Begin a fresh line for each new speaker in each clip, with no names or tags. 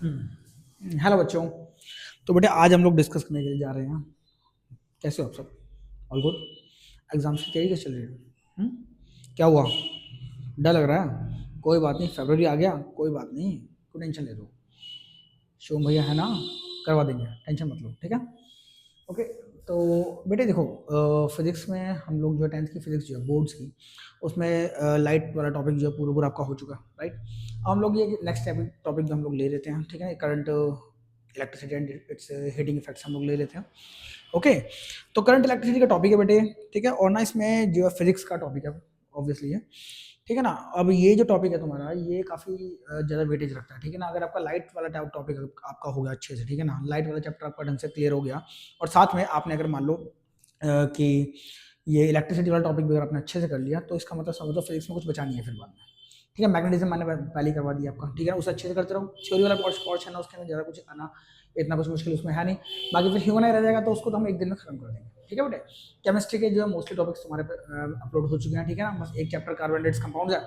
Hello बच्चों। तो बेटे आज हम लोग डिस्कस करने के लिए जा रहे हैं। कैसे हो आप सब? All good? एग्जाम्स की तैयारी कैसे चल रही है? क्या हुआ? डर लग रहा है? कोई बात नहीं, फरवरी आ गया, कोई बात नहीं, कोई टेंशन ले लो। शिवम भैया है ना, करवा देंगे, टेंशन मत लो, ठीक है? ओके। तो बेटे देखो, फिजिक्स में हम लोग जो 10th की फिजिक्स जो है बोर्ड्स की, उसमें लाइट वाला टॉपिक जो है पूरा पूरा आपका हो चुका है, राइट? अब हम लोग ये नेक्स्ट टॉपिक जो हम लोग ले लेते हैं, ठीक है, current electricity and it's heating effects हम लोग ले लेते हैं। ओके। तो करंट इलेक्ट्रिसिटी का टॉपिक है बेटे, ठीक है, और ना इसमें जो है फिजिक्स का टॉपिक है, ऑब्वियसली है, ठीक है ना। अब ये जो टॉपिक है तुम्हारा, ये काफ़ी ज़्यादा वेटेज रखता है, ठीक है ना। अगर आपका लाइट वाला टॉपिक आपका हो गया अच्छे से, ठीक है ना, लाइट वाला चैप्टर आपका ढंग से क्लियर हो गया, और साथ में आपने अगर मान लो कि ये इलेक्ट्रिसिटी वाला टॉपिक भी अगर आपने अच्छे से कर लिया, तो इसका मतलब समझ लो फिजिक्स में कुछ बचा नहीं है फिर बाद में, ठीक है। मैग्नेटिज्म मैंने पहले ही करवा दिया आपका, ठीक है ना, उसे अच्छे से करते रहो। थ्योरी वाला पोर्शन है, उसके अंदर ज़्यादा कुछ आना इतना कुछ मुश्किल उसमें है नहीं। बाकी फिर ह्यूमन रह जाएगा, तो उसको तो हम एक दिन में खत्म कर देंगे, ठीक है बेटे। केमिस्ट्री के जो है मोस्टली टॉपिक्स तुम्हारे पे अपलोड हो चुके हैं, ठीक है ना। बस एक चैप्टर कार्बोहाइड्रेट्स कंपाउंड्स है,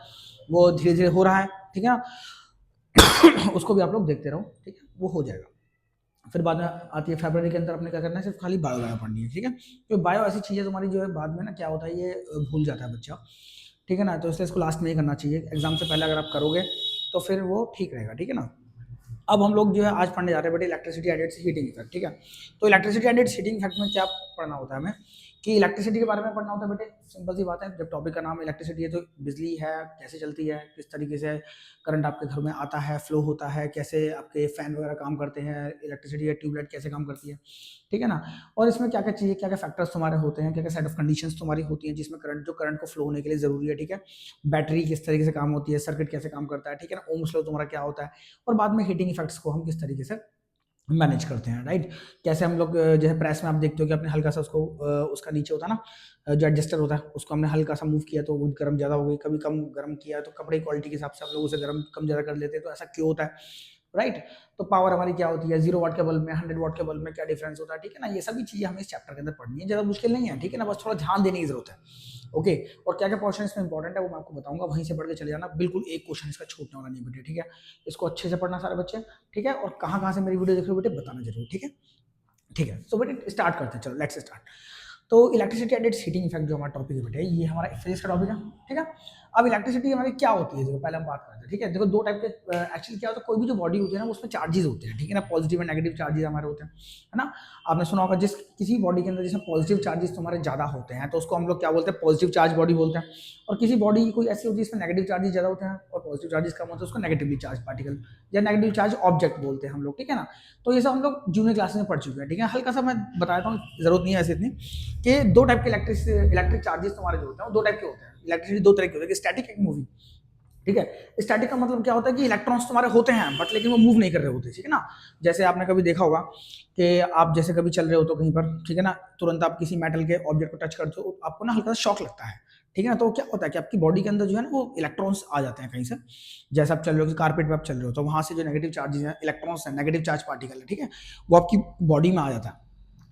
वो धीरे धीरे हो रहा है, ठीक है ना। उसको भी आप लोग देखते रहो, ठीक है, वो हो जाएगा। फिर बाद में आती है फरवरी के अंदर अपने क्या करना है, सिर्फ खाली बायो पढ़नी है, ठीक है। तो बायो ऐसी चीज़ है तुम्हारी जो है बाद में ना क्या होता है, ये भूल जाता है बच्चा, ठीक है ना। तो इसलिए इसको लास्ट में ही करना चाहिए, एग्जाम से पहले अगर आप करोगे तो फिर वो ठीक रहेगा, ठीक है ना। अब हम लोग जो है आज पढ़ने जा रहे हैं बेटे electricity and it's heating effect, ठीक है। तो electricity and it's heating effect में क्या पढ़ना होता है हमें, कि इलेक्ट्रिसिटी के बारे में पढ़ना होता है बेटे। सिंपल सी बात है, जब टॉपिक का नाम इलेक्ट्रिसिटी है तो बिजली है, कैसे चलती है, किस तरीके से करंट आपके घर में आता है, फ्लो होता है, कैसे आपके फैन वगैरह काम करते हैं, इलेक्ट्रिसिटी या ट्यूबलाइट कैसे काम करती है, ठीक है ना। और इसमें क्या क्या चीज़ें, क्या क्या फैक्टर्स तुम्हारे होते हैं, क्या क्या सेट ऑफ कंडीशंस तुम्हारी होती हैं जिसमें करंट को फ्लो होने के लिए ज़रूरी है, ठीक है। बैटरी किस तरीके से काम होती है, सर्किट कैसे काम करता है, ठीक है ना, ओम्स लॉ तुम्हारा क्या होता है, और बाद में हीटिंग इफेक्ट्स को हम किस तरीके से मैनेज करते हैं, राइट। कैसे हम लोग जो है प्रेस में आप देखते हो कि अपने हल्का सा उसको उसका नीचे होता है ना, जो एडजस्टर होता है, उसको हमने हल्का सा मूव किया तो वो गर्म ज़्यादा हो गई, कभी कम गर्म किया तो कपड़े की क्वालिटी के हिसाब से हम लोग उसे गर्म कम ज़्यादा कर लेते हैं, तो ऐसा क्यों होता है, राइट। तो पावर हमारी क्या होती है, 0 वाट के बल्ब में 100 वाट के बल्ब में क्या डिफरेंस होता है, ठीक है ना। ये सभी चीज़ें हमें इस चैप्टर के अंदर पढ़नी है, ज़्यादा मुश्किल नहीं है, ठीक है ना, बस थोड़ा ध्यान देने की जरूरत है। ओके। और क्या क्या पोर्शन इसमें इंपॉर्टेंट है वो मैं आपको बताऊंगा, वहीं से पढ़ के चले जाना, बिल्कुल एक क्वेश्चन इसका छूटने वाला नहीं बेटे, ठीक है। इसको अच्छे से पढ़ना सारे बच्चे, ठीक है। और कहाँ कहाँ से मेरी वीडियो देख रहे हो बेटे बताना जरूर, ठीक है। ठीक है, सो बेटे स्टार्ट करते हैं, चलो लेट्स स्टार्ट। तो electricity and it's heating effect जो हमारा टॉपिक है बेटे, ये हमारा फिजिक्स का टॉपिक है, ठीक है। अब इलेक्ट्रिसिटी हमारी क्या होती है, देखो पहले हम बात करते हैं, ठीक है। देखो दो टाइप के एक्चुअली क्या होता है, कोई भी जो बॉडी होती है ना उसमें चार्जेस होते हैं, ठीक है ना, पॉजिटिव एंड नेगेटिव चार्जेस हमारे होते हैं, है ना। आपने सुना होगा जिस किसी बॉडी के अंदर जिसमें पॉजिटिव चार्जेस तुम्हारे ज़्यादा होते हैं तो उसको हम लोग क्या बोलते हैं, पॉजिटिव चार्ज बॉडी बोलते हैं। और किसी बॉडी कोई ऐसी होती है जिसमें नेगेटिव चार्जेस ज़्यादा होते हैं और पॉजिटिव चार्जेस कम होते हैं, उसको नेगेटिवली चार्ज पार्टिकल या नेगेटिव चार्ज ऑब्जेक्ट बोलते हैं हम लोग, ठीक है ना। तो ये सब हम लोग जूनियर क्लासेस में पढ़ चुके हैं, ठीक है। हल्का सा मैं बता देता हूँ, जरूरत नहीं है ऐसे इतनी, कि दो टाइप के इलेक्ट्रिक चार्जेस तुम्हारे जो होते हैं वो दो टाइप के होते हैं। इलेक्ट्रिसिटी दो तरह की होती है, स्टैटिक, एक मूविंग, ठीक है। स्टैटिक का मतलब क्या होता है कि इलेक्ट्रॉन्स तुम्हारे होते हैं बट लेकिन वो मूव नहीं कर रहे होते, ठीक है ना। जैसे आपने कभी देखा होगा कि आप जैसे कभी चल रहे हो तो कहीं पर, ठीक है ना, तुरंत आप किसी मेटल के ऑब्जेक्ट को टच करते हो, आपको ना हल्का सा शॉक लगता है, ठीक है ना। तो क्या होता है कि आपकी बॉडी के अंदर जो है ना वो इलेक्ट्रॉन्स आ जाते हैं कहीं से। जैसे आप चल रहे हो, कारपेट पे आप चल रहे हो, तो वहां से जो नेगेटिव चार्जेस हैं, इलेक्ट्रॉन्स है, नेगेटिव चार्ज पार्टिकल है, ठीक है, वो आपकी बॉडी में आ जाता है।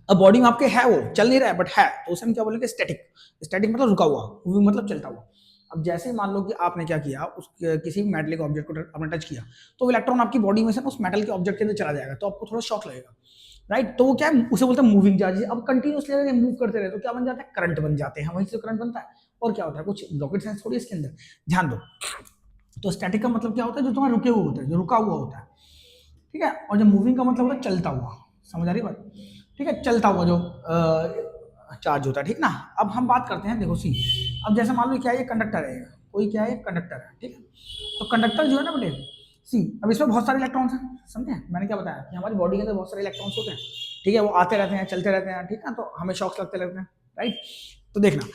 अब बॉडी में आपके है, वो चल नहीं रहा है बट है, तो उसे हम क्या बोलेंगे, स्टैटिक। स्टैटिक मतलब रुका हुआ, मूविंग मतलब चलता हुआ। अब जैसे ही मान लो कि आपने क्या किया, उस किसी भी मेटल के ऑब्जेक्ट को आपने टच किया, तो इलेक्ट्रॉन आपकी बॉडी में से उस मेटल के ऑब्जेक्ट के अंदर चला जाएगा, तो आपको थोड़ा शॉक लगेगा, राइट। तो वो क्या है, उसे बोलते हैं मूविंग चार्जेस। अब कंटिन्यूसली अगर मूव करते रहे तो क्या बन जाता है, करंट बन जाते हैं, वहीं से करंट बनता है। और क्या होता है, कुछ रॉकेट साइंस थोड़ी इसके अंदर, ध्यान दो। तो स्टैटिक का मतलब क्या होता है, जो तुम्हारा रुके हुए होता है, जो रुका हुआ होता है, ठीक है। और जो मूविंग का मतलब होता है चलता हुआ, समझ आ रही बात, ठीक है, चलता हुआ जो चार्ज होता है, ठीक ना। अब हम बात करते हैं, देखो सी, अब जैसे मान लो क्या है, ये कंडक्टर है, कोई क्या है, कंडक्टर है, ठीक है। तो कंडक्टर जो है ना बेटे, सी, अब इसमें बहुत सारे इलेक्ट्रॉन्स हैं, समझे मैंने क्या बताया कि हमारी बॉडी के अंदर बहुत सारे इलेक्ट्रॉन्स होते हैं, ठीक है, वो आते रहते हैं, चलते रहते हैं, ठीक है, तो हमें शॉक्स लगते रहते हैं, राइट। तो देखना,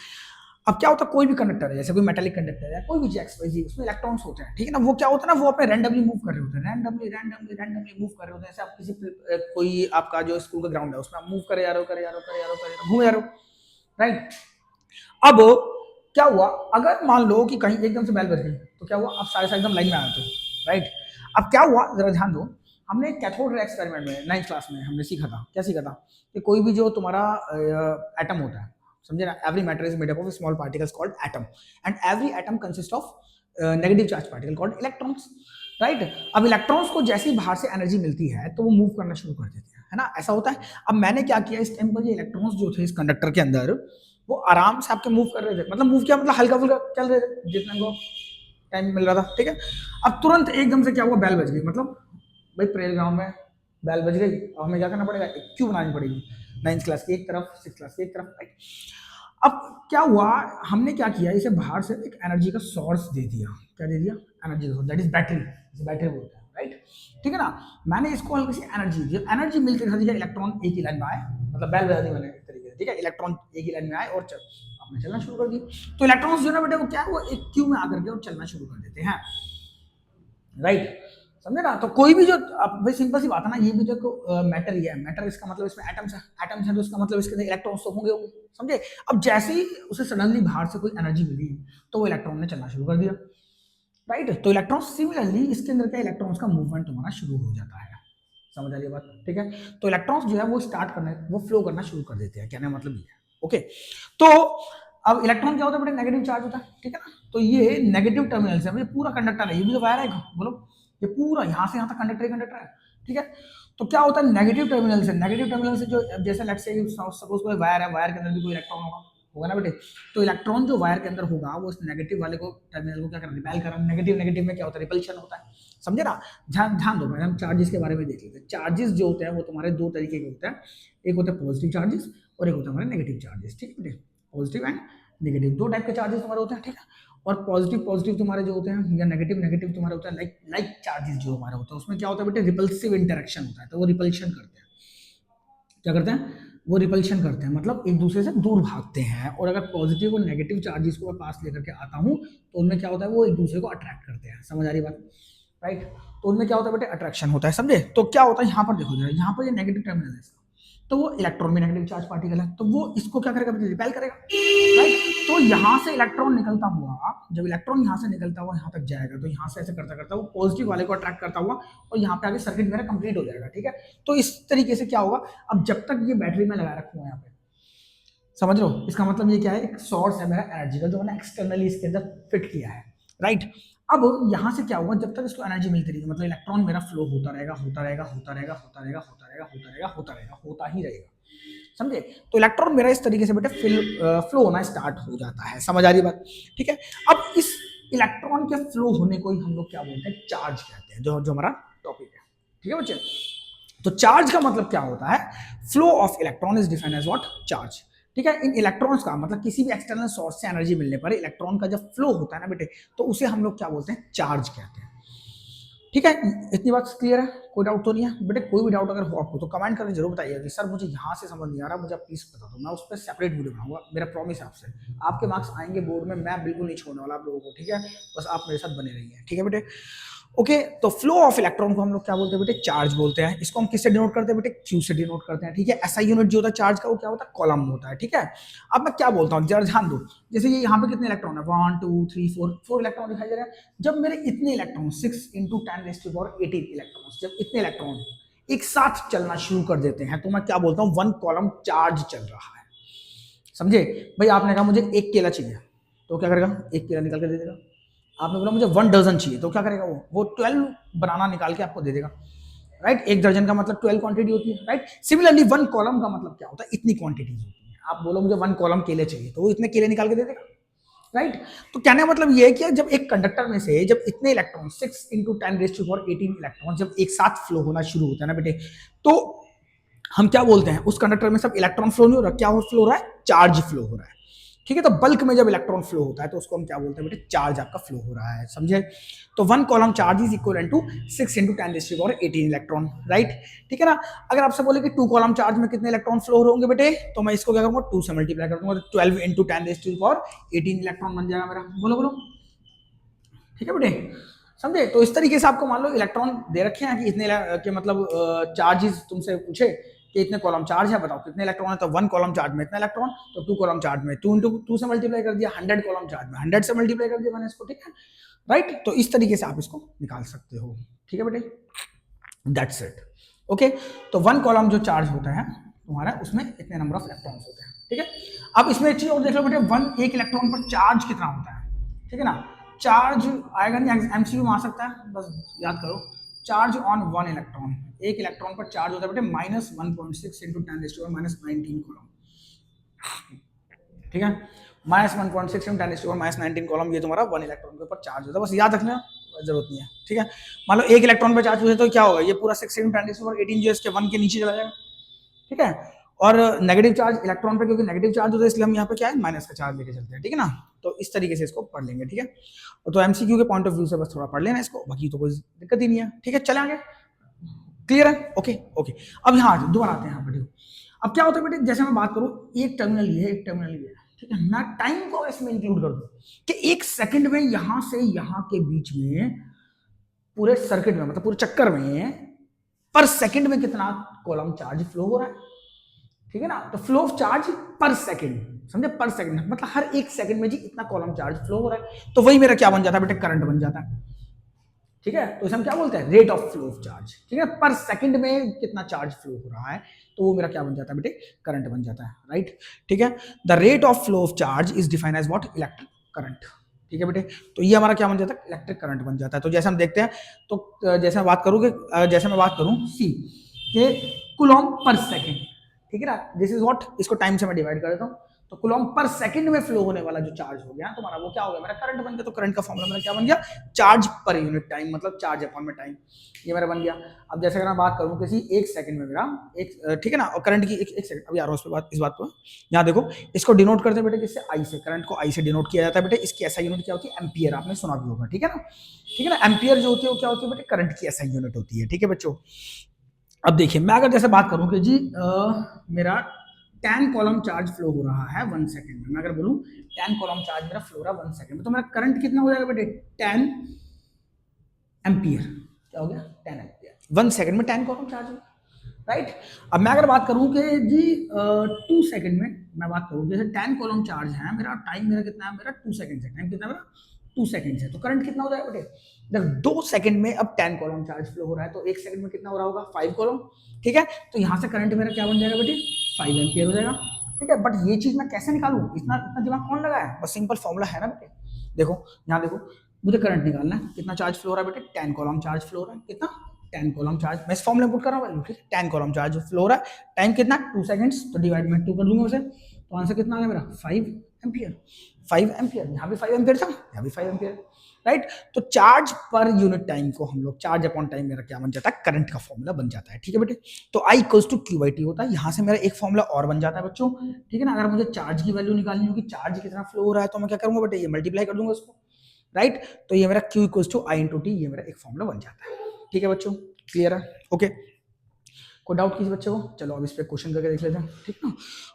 अब क्या होता है, कोई भी कंडक्टर है, जैसे कोई मेटेलिक कंडक्टर है, कोई भी जी, उसमें इलेक्ट्रॉन्स होते हैं, ठीक है ना। वो क्या होता है ना, वो अपने रैंडमली मूव कर रहे होते हैं, रैंडमली मूव कर रहे होते हैं। जैसे आप किसी कोई आपका जो स्कूल का ग्राउंड है उसमें आप मूव करे जा रहे हो, घूमे जा रहे हो, राइट। अब क्या हुआ, अगर मान लो कि कहीं एकदम से बैल बज गई, तो क्या हुआ, आप सारे सारे एकदम लाइन में आ जाते हो, राइट। अब क्या हुआ, जरा ध्यान दो, हमने कैथोड रे एक्सपेरिमेंट में 9th क्लास में हमने सीखा था, क्या सीखा था, कि कोई भी जो तुम्हारा एटम होता है, समझे ना, every matter is made up of small particles called atom, and every atom consist of negative charge particle called electrons. Right. अब इलेक्ट्रॉन्स को जैसी बाहर से एनर्जी मिलती है तो वो मूव करना शुरू कर देते हैं, है ना, ऐसा होता है। अब मैंने क्या किया, इस टाइम पर ये इलेक्ट्रॉन्स जो थे इस कंडक्टर के अंदर वो आराम से आपके मूव कर रहे थे, मतलब मूव किया मतलब हल्का फुल्का चल रहे थे जितना को टाइम मिल रहा था, ठीक है। अब तुरंत एकदम से क्या हुआ, बेल बज गई, मतलब भाई प्रेयर ग्राउंड में बेल बज गई, अब हमें क्या करना पड़ेगा, एक क्यू बनानी पड़ेगी, 9th क्लास की एक तरफ, 6th क्लास की एक तरफ, राइट। अब क्या हुआ, हमने क्या किया, इसे बाहर से एक एनर्जी का सोर्स दे दिया, क्या दे दिया, एनर्जी का सोर्स, दैट इज बैटरी, इसे बैटरी बोलते हैं, राइट, ठीक है ना। मैंने इसको हल्की सी एनर्जी दी, एनर्जी मिलकर दिया, इलेक्ट्रॉन एक ही लाइन में आए, मतलब बेल बजा दी मैंने एक तरीके से, ठीक है, इलेक्ट्रॉन एक ही लाइन में आए और आपने चलना शुरू कर दिया। तो इलेक्ट्रॉन्स जो ना बेटे वो क्या है, वो एक क्यू में आकर के और चलना शुरू कर देते हैं, राइट, समझे ना। तो कोई भी जो, अब भाई सिंपल सी बात है ना, ये भी जो मैटर ही है, मैटर इसका मतलब इसमें एटम्स है, एटम्स है तो इसका मतलब इसके अंदर इलेक्ट्रॉन्स तो होंगे होंगे, समझे। अब जैसे ही उसे सडनली बाहर से कोई एनर्जी मिली तो वो इलेक्ट्रॉन ने चलना शुरू कर दिया, राइट। तो इलेक्ट्रॉन सिमिलरली इसके अंदर क्या, इलेक्ट्रॉन्स का मूवमेंट तुम्हारा शुरू हो जाता है, समझ आ रही बात, ठीक है। तो इलेक्ट्रॉन्स जो है वो स्टार्ट करने, वो फ्लो करना शुरू कर देते हैं, कहने मतलब ये है, ओके। तो अब इलेक्ट्रॉन क्या होता है बेटे, नेगेटिव चार्ज होता है, ठीक है ना। तो ये नेगेटिव टर्मिनल से, ये पूरा कंडक्टर है, ये भी तो वायर है, बोलो, ये पूरा यहाँ से यहाँ तक कंडक्टर ही कंडक्टर है, ठीक है। तो क्या होता है नेगेटिव टर्मिनल से, नेगेटिव टर्मिनल से जो, जैसे लेट्स से सपोज कोई वायर है, वायर के अंदर भी कोई इलेक्ट्रॉन होगा, होगा ना बेटे। तो इलेक्ट्रॉन जो वायर के अंदर होगा वो उस नेगेटिव वाले को, टर्मिनल को क्या करना, रिपेल करना, नेगेटिव नेगेटिव में क्या होता है, रिपल्शन होता है, समझे ना। ध्यान ध्यान दो, हम चार्जेस के बारे में देख लेते हैं। चार्जेस जो होते हैं वो तुम्हारे दो तरीके के होते हैं, एक होता है पॉजिटिव चार्जेस और एक होता है हमारे नेगेटिव चार्जेस, ठीक है बेटे, पॉजिटिव एंड नेगेटिव, दो टाइप के चार्जेस तुम्हारे होते हैं, ठीक है। और पॉजिटिव पॉजिटिव तुम्हारे जो होते हैं, या नेगेटिव नेगेटिव तुम्हारे होता है, लाइक लाइक चार्जेस जो हमारे होते हैं, उसमें क्या होता है बेटे, रिपल्सिव इंटरेक्शन होता है, तो वो रिपल्शन करते हैं, क्या करते हैं, वो रिपल्शन करते हैं, मतलब एक दूसरे से दूर भागते हैं। और अगर पॉजिटिव और नेगेटिव चार्जेस को मैं पास लेकर के आता हूँ तो उनमें क्या होता है, वो एक दूसरे को अट्रैक्ट करते हैं, समझ आ रही बात, राइट। तो उनमें क्या होता है बेटे, अट्रैक्शन होता है, समझे। तो क्या होता है यहाँ पर देखो जरा, यहाँ पर ये नेगेटिव टर्मिनल है, तो वो इलेक्ट्रॉन भी नेगेटिव चार्ज पार्टिकल है, तो वो इसको क्या करेगा, रिपेल करेगा, राइट। तो यहाँ से इलेक्ट्रॉन निकलता हुआ, जब इलेक्ट्रॉन यहाँ से निकलता हुआ यहाँ तक जाएगा, तो यहाँ से ऐसे करता करता वो पॉजिटिव वाले को अट्रैक्ट करता हुआ और यहाँ पे आगे सर्किट मेरा कंप्लीट हो जाएगा, ठीक है। तो इस तरीके से क्या होगा, अब जब तक ये बैटरी में लगा रखूँ यहाँ पे, समझ लो, इसका मतलब ये क्या है, एक सोर्स है मेरा एनर्जी का जो मैंने एक्सटर्नली इसके अंदर फिट किया है, राइट। अब यहाँ से क्या होगा, जब तक इसको एनर्जी मिलती रहेगी, मतलब इलेक्ट्रॉन मेरा फ्लो होता रहेगा, होता रहेगा, होता रहेगा, होता रहेगा, होता रहेगा, होता रहेगा, होता रहेगा, होता ही रहेगा, समझे। तो इलेक्ट्रॉन मेरा इस तरीके से बेटे फ्लो होना स्टार्ट हो जाता है, समझ आ रही बात, ठीक है। अब इस इलेक्ट्रॉन के फ्लो होने को ही हम लोग क्या बोलते हैं, चार्ज कहते हैं, जो जो हमारा टॉपिक है, ठीक है बच्चे। तो चार्ज का मतलब क्या होता है, flow of electron is defined as what, charge, ठीक है। इन इलेक्ट्रॉन्स का मतलब किसी भी एक्सटर्नल सोर्स से एनर्जी मिलने पर इलेक्ट्रॉन का जब फ्लो होता है ना बेटे, तो उसे हम लोग क्या बोलते हैं, चार्ज कहते हैं, ठीक है। इतनी बात क्लियर है, कोई डाउट तो नहीं है बेटे। कोई भी डाउट अगर हो आपको तो कमेंट करके जरूर बताइए कि सर मुझे यहाँ से समझ नहीं आ रहा, मुझे आप प्लीज बता दो, मैं उस पर सेपरेट वीडियो बनाऊंगा, मेरा प्रॉमिस है आपसे। आपके मार्क्स आएंगे बोर्ड में, मैं बिल्कुल नहीं छोड़ने वाला आप लोगों को, ठीक है, बस आप मेरे साथ बने रहिए, ठीक है बेटे। ओके, तो फ्लो ऑफ इलेक्ट्रॉन को हम लोग क्या बोलते हैं बेटे, चार्ज बोलते हैं। इसको हम किससे डिनोट करते हैं बेटे, क्यू से डिनोट करते हैं, ठीक है। ऐसा यूनिट जो होता है चार्ज का वो क्या होता है, कॉलम होता है, ठीक है। अब मैं क्या बोलता हूँ जरा ध्यान दो, जैसे ये यहाँ पे कितने इलेक्ट्रॉन है, 1 2 3 4 4 इलेक्ट्रॉन दिखाई दे रहा है। जब मेरे इतने इलेक्ट्रॉन 6 × 10⁻18 इलेक्ट्रॉन, जब इतने इलेक्ट्रॉन एक साथ चलना शुरू कर देते हैं तो मैं क्या बोलता हूँ, वन कॉलम चार्ज चल रहा है, समझे। भाई आपने कहा मुझे एक केला चाहिए, तो क्या करेगा, एक केला निकाल के दे देगा। आपने बोला मुझे 1 दर्जन चाहिए, तो क्या करेगा वो 12 बनाना निकाल के आपको दे देगा, राइट। एक दर्जन का मतलब 12 क्वांटिटी होती है, राइट। सिमिलरली 1 कॉलम का मतलब क्या होता है, इतनी क्वांटिटीज होती है। आप बोलो मुझे 1 कॉलम केले चाहिए, तो वो इतने केले निकाल के दे देगा, राइट। तो कहने का मतलब ये है कि जब एक कंडक्टर में से जब इतने इलेक्ट्रॉन 6 × 10⁻18 इलेक्ट्रॉन जब एक साथ फ्लो होना शुरू होता है ना बेटे, तो हम क्या बोलते हैं, उस कंडक्टर में सब इलेक्ट्रॉन फ्लो नहीं हो रहा, क्या फ्लो हो रहा है, चार्ज फ्लो हो रहा है, ठीक है। तो बल्क में जब इलेक्ट्रॉन फ्लो होता है तो उसको हम क्या बोलते हैं बेटे, चार्ज आपका फ्लो हो रहा है, समझे। तो 1 coulomb charge is equal to 6 × 10⁻18 electron, right, ठीक है ना। अगर आपसे बोले कि 2 कॉलम चार्ज में कितने इलेक्ट्रॉन फ्लो होंगे बेटे, तो मैं इसको क्या करूंगा, 2 से मल्टीप्लाई कर दूंगा, तो 12 × 10⁻18 इलेक्ट्रॉन बन जाएगा मेरा, बोलो बोलो, ठीक है बेटे, समझे। तो इस तरीके से आपको मान लो इलेक्ट्रॉन दे रखे हैं कि इतने के मतलब चार्जेस तुमसे पूछे कि इतने कॉलम चार्ज है, बताओ कितने इलेक्ट्रॉन है, तो 1 कॉलम चार्ज में इतना इलेक्ट्रॉन, तो 2 कॉलम चार्ज में 2 × 2 से मल्टीप्लाई कर दिया, 100 कॉलम चार्ज में 100 से मल्टीप्लाई कर दिया मैंने इसको, ठीक है, राइट। तो इस तरीके से आप इसको निकाल सकते हो, ठीक है बेटे, दैट्स इट, ओके। तो 1 कॉलम जो चार्ज होता है तुम्हारा, उसमें इतने नंबर ऑफ इलेक्ट्रॉन्स होते हैं, ठीक है। अब इसमें एक चीज और देख लो बेटे, एक इलेक्ट्रॉन पर चार्ज कितना होता है, ठीक है ना। चार्ज आएगा नहीं, एमसीक्यू में आ सकता है, बस याद करो। चार्ज ऑन वन इलेक्ट्रॉन, एक इलेक्ट्रॉन पर चार्ज होता है बेटे -1.6 इंटू 10⁻⁻�9 कॉलम, ठीक है। -1.6 इंटू 10⁻⁻�9 कॉलम, ये तुम्हारा वन इलेक्ट्रॉन के ऊपर चार्ज होता है, बस याद रखना, जरूरत नहीं है, ठीक है। मान लो एक इलेक्ट्रॉन पर चार्ज हुए तो क्या होगा, ये पूरा 6 इंटू 10⁻18 जो इसके 1 के नीचे चला जाएगा, ठीक है। और नेगेटिव चार्ज इलेक्ट्रॉन पे, क्योंकि नेगेटिव चार्ज होता है इसलिए हम यहाँ पे क्या है माइनस का चार्ज लेके चलते हैं, ठीक है ना। तो इस तरीके से इसको पढ़ लेंगे, ठीक है। तो एमसीक्यू के पॉइंट ऑफ व्यू से बस थोड़ा पढ़ लेना इसको, बाकी तो कोई दिक्कत ही नहीं है, ठीक है। चले आगे, क्लियर है, ओके ओके। अब यहाँ दोबारा आते हैं यहाँ पे, अब क्या होता है बेटे, जैसे मैं बात करूँ, एक टर्मिनल ये है, एक टर्मिनल ये है, ठीक है ना। टाइम को इसमें इंक्लूड कर दो कि एक सेकंड में यहां से यहां के बीच में पूरे सर्किट में, मतलब पूरे चक्कर में पर सेकंड में कितना कॉलम चार्ज फ्लो हो रहा है, ठीक है ना। तो फ्लो ऑफ चार्ज पर सेकंड, समझे, पर सेकंड मतलब हर एक सेकंड में जी इतना कॉलम चार्ज फ्लो हो रहा है, तो वही मेरा क्या बन जाता है बेटे, करंट बन जाता है, ठीक है। तो इसे हम क्या बोलते हैं, rate of flow of charge, ठीक है। पर सेकंड में कितना चार्ज फ्लो हो रहा है, तो वो मेरा क्या बन जाता है बेटे, करंट बन जाता है, राइट, ठीक है। The rate of flow of charge is defined as what, electric current, ठीक है बेटे। तो ये हमारा क्या बन जाता है, इलेक्ट्रिक करंट बन जाता है। तो जैसे हम देखते हैं, तो जैसे मैं बात करूँ कि जैसे मैं बात करूँ सी के कुलॉम पर सेकंड, ठीक है ना, दिस इज व्हाट, इसको टाइम से मैं डिवाइड कर देता हूँ, तो कुलॉम पर सेकंड में फ्लो होने वाला जो चार्ज हो गया तुम्हारा, वो क्या हो गया, मेरा करंट बन गया। तो करंट का फॉर्मूला मेरा क्या बन गया, चार्ज पर यूनिट टाइम, मतलब चार्ज अपॉन में टाइम, ये मेरा बन गया। अब जैसे अगर मैं बात करूँ किसी एक सेकंड में मेरा एक, ठीक है ना, और करंट की एक सेकंड, अभी आ रहा हूँ उस पर बात, इस बात को यहाँ देखो, इसको डिनोट करते हैं बेटे किससे, आई से, करंट को आई से डिनोट किया जाता है बेटे। इसकी ऐसा यूनिट क्या होती है, एम्पियर, आपने सुना भी होगा, ठीक है ना, ठीक है ना। एम्पियर जो होती है वो क्या होती है बेटे, करंट की ऐसा यूनिट होती है, ठीक है बच्चों। अब देखिए, मैं अगर जैसे बात करूं कि जी मेरा 10 कॉलम चार्ज फ्लो हो रहा है 1 सेकंड में, मैं अगर बोलूं 10 कॉलम चार्ज मेरा फ्लो हो रहा है 1 सेकंड में, तो मेरा करंट कितना हो जाएगा बेटे, 10 एम्पियर, क्या हो गया, 10 एम्पियर 1 सेकंड में 10 कॉलम चार्ज हो, राइट। अब मैं अगर बात करूं कि जी 2 सेकंड में मैं बात करूं, जैसे 10 कॉलम चार्ज है, मेरा टाइम मेरा कितना है, मेरा 2 सेकंड है, टाइम कितना है मेरा 2 सेकंड है, तो करंट कितना हो जाएगा बेटे, जब 2 सेकंड में अब 10 कॉलम चार्ज फ्लो हो रहा है, तो 1 सेकंड में कितना हो रहा होगा, 5 कॉलम, ठीक है। तो यहाँ से करंट मेरा क्या बन जाएगा बेटे, 5 एम्पियर हो जाएगा, ठीक है। बट ये चीज मैं कैसे निकालूं, इतना इतना दिमाग कौन लगाया है, बस सिंपल फॉर्मूला है ना बेटे। देखो यहाँ देखो, मुझे करंट निकालना है, कितना चार्ज फ्लो हो रहा है बेटे, 10 कॉलम चार्ज फ्लो हो रहा है, कितना, 10 कॉलम चार्ज, मैं इस फॉर्मूले पुट कर रहा हूँ, ठीक है। 10 कॉलम चार्ज फ्लो हो रहा है, टाइम कितना, 2 सेकंड्स, तो डिवाइड में 2 कर दूंगा उसे, तो आंसर कितना आ गया मेरा, 5 एम्पियर, 5 एम्पियर, यहाँ भी 5 एम्पियर था, यहाँ भी 5 एम्पियर, राइट। तो चार्ज पर यूनिट टाइम को हम लोग, चार्ज अपॉन टाइम मेरा क्या बन जाता है, करंट का फॉर्मूला बन जाता है, ठीक है बेटे। तो I equals to Q by T होता है, यहाँ से मेरा एक फॉर्मूला और बन जाता है बच्चों, ठीक है ना। अगर मुझे चार्ज की वैल्यू निकालनी होगी, चार्ज कितना फ्लो हो रहा है, तो मैं क्या करूंगा बेटे, ये मल्टीप्लाई कर दूंगा उसको, राइट। तो ये मेरा Q equals to I into T, ये मेरा एक फॉर्मूला बन जाता है, ठीक है बच्चों, क्लियर है, ओके। कोई डाउट किसी बच्चे को, चलो अब इस पे क्वेश्चन करके देख लेते हैं, ठीक ना।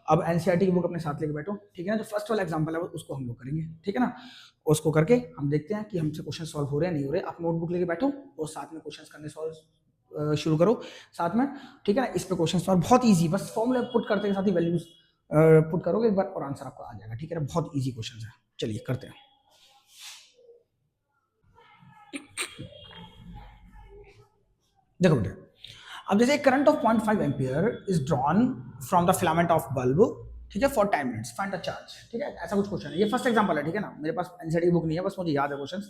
अब एनसीईआरटी की बुक अपने साथ लेके बैठो, ठीक है ना। जो फर्स्ट वाला एग्जांपल है उसको हम लोग करेंगे, ठीक है ना। उसको करके हम देखते हैं कि हमसे क्वेश्चन सॉल्व हो रहे हैं नहीं हो रहे। आप नोटबुक लेके बैठो और साथ में क्वेश्चन करने सॉल्व शुरू करो साथ में, ठीक है ना। इस पे क्वेश्चन सॉल्व बहुत ईजी, बस फॉर्मूला पुट करते के साथ ही वैल्यूज पुट करोगे एक बार और आंसर आपको आ जाएगा, ठीक है ना। बहुत ईजी क्वेश्चन है, चलिए करते हैं। देखो बेटे, अब जैसे current of 0.5 ampere is drawn from the filament of bulb, ठीक है, for 10 minutes, find the charge, ठीक है, ऐसा कुछ क्वेश्चन है। ये फर्स्ट एग्जांपल है, ठीक है ना। मेरे पास एनसीईआरटी की बुक नहीं है, बस मुझे याद है क्वेश्चंस,